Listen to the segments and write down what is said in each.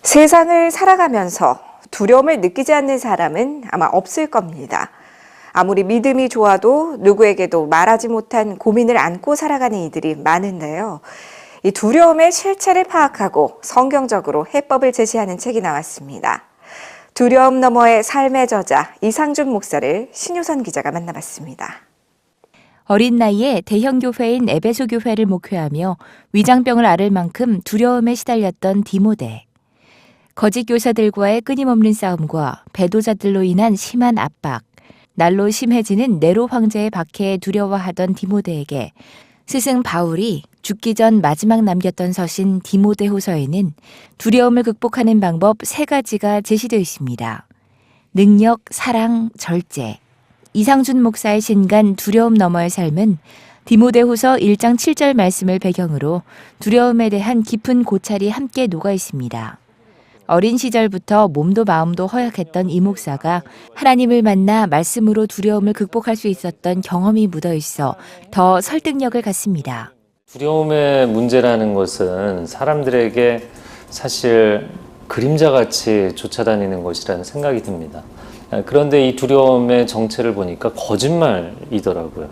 세상을 살아가면서 두려움을 느끼지 않는 사람은 아마 없을 겁니다. 아무리 믿음이 좋아도 누구에게도 말하지 못한 고민을 안고 살아가는 이들이 많은데요. 이 두려움의 실체를 파악하고 성경적으로 해법을 제시하는 책이 나왔습니다. 두려움 너머의 삶의 저자 이상준 목사를 신유선 기자가 만나봤습니다. 어린 나이에 대형 교회인 에베소 교회를 목회하며 위장병을 앓을 만큼 두려움에 시달렸던 디모데. 거짓 교사들과의 끊임없는 싸움과 배도자들로 인한 심한 압박, 날로 심해지는 네로 황제의 박해에 두려워하던 디모데에게 스승 바울이 죽기 전 마지막 남겼던 서신 디모데후서에는 두려움을 극복하는 방법 3가지가 제시되어 있습니다. 능력, 사랑, 절제. 이상준 목사의 신간 두려움 너머의 삶은 디모데후서 1장 7절 말씀을 배경으로 두려움에 대한 깊은 고찰이 함께 녹아 있습니다. 어린 시절부터 몸도 마음도 허약했던 이 목사가 하나님을 만나 말씀으로 두려움을 극복할 수 있었던 경험이 묻어 있어 더 설득력을 갖습니다. 두려움의 문제라는 것은 사람들에게 사실 그림자같이 쫓아다니는 것이라는 생각이 듭니다. 그런데 이 두려움의 정체를 보니까 거짓말이더라고요.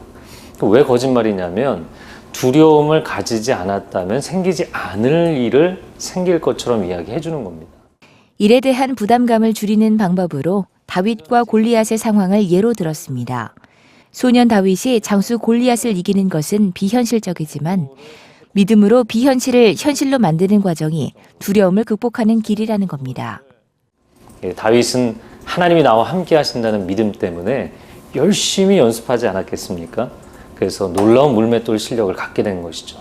왜 거짓말이냐면 두려움을 가지지 않았다면 생기지 않을 일을 생길 것처럼 이야기해 주는 겁니다. 일에 대한 부담감을 줄이는 방법으로 다윗과 골리앗의 상황을 예로 들었습니다. 소년 다윗이 장수 골리앗을 이기는 것은 비현실적이지만 믿음으로 비현실을 현실로 만드는 과정이 두려움을 극복하는 길이라는 겁니다. 다윗은 하나님이 나와 함께 하신다는 믿음 때문에 열심히 연습하지 않았겠습니까? 그래서 놀라운 물맷돌 실력을 갖게 된 것이죠.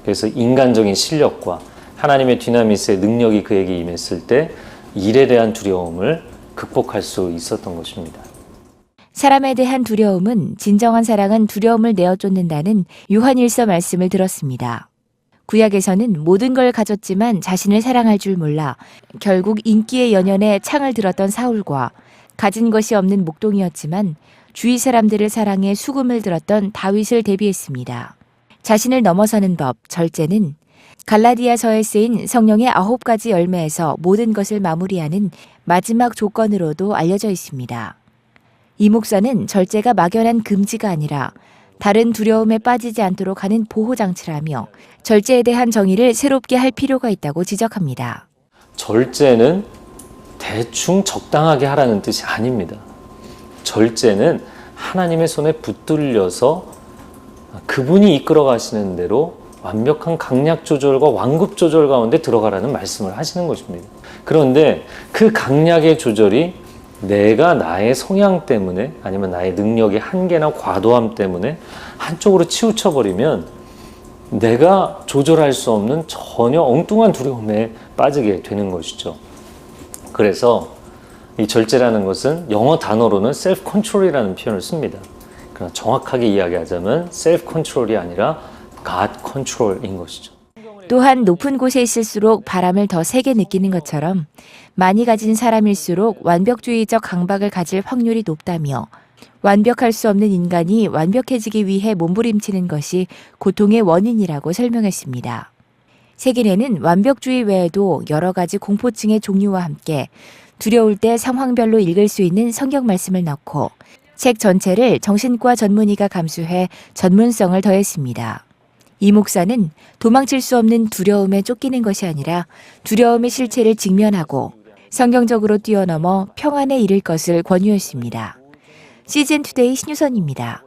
그래서 인간적인 실력과 하나님의 디나미스의 능력이 그에게 임했을 때 일에 대한 두려움을 극복할 수 있었던 것입니다. 사람에 대한 두려움은 진정한 사랑은 두려움을 내어 쫓는다는 요한일서 말씀을 들었습니다. 구약에서는 모든 걸 가졌지만 자신을 사랑할 줄 몰라 결국 인기의 연연에 창을 들었던 사울과 가진 것이 없는 목동이었지만 주위 사람들을 사랑해 수금을 들었던 다윗을 대비했습니다. 자신을 넘어서는 법, 절제는 갈라디아서에 쓰인 성령의 9가지 열매에서 모든 것을 마무리하는 마지막 조건으로도 알려져 있습니다. 이 목사는 절제가 막연한 금지가 아니라 다른 두려움에 빠지지 않도록 하는 보호장치라며 절제에 대한 정의를 새롭게 할 필요가 있다고 지적합니다. 절제는 대충 적당하게 하라는 뜻이 아닙니다. 절제는 하나님의 손에 붙들려서 그분이 이끌어 가시는 대로 완벽한 강약 조절과 완급 조절 가운데 들어가라는 말씀을 하시는 것입니다. 그런데 그 강약의 조절이 내가 나의 성향 때문에 아니면 나의 능력의 한계나 과도함 때문에 한쪽으로 치우쳐버리면 내가 조절할 수 없는 전혀 엉뚱한 두려움에 빠지게 되는 것이죠. 그래서 이 절제라는 것은 영어 단어로는 self-control이라는 표현을 씁니다. 그러나 정확하게 이야기하자면 self-control이 아니라 God control인 것이죠. 또한 높은 곳에 있을수록 바람을 더 세게 느끼는 것처럼 많이 가진 사람일수록 완벽주의적 강박을 가질 확률이 높다며 완벽할 수 없는 인간이 완벽해지기 위해 몸부림치는 것이 고통의 원인이라고 설명했습니다. 세계에는 완벽주의 외에도 여러 가지 공포증의 종류와 함께 두려울 때 상황별로 읽을 수 있는 성경 말씀을 넣고 책 전체를 정신과 전문의가 감수해 전문성을 더했습니다. 이 목사는 도망칠 수 없는 두려움에 쫓기는 것이 아니라 두려움의 실체를 직면하고 성경적으로 뛰어넘어 평안에 이를 것을 권유했습니다. CGN투데이 신유선입니다.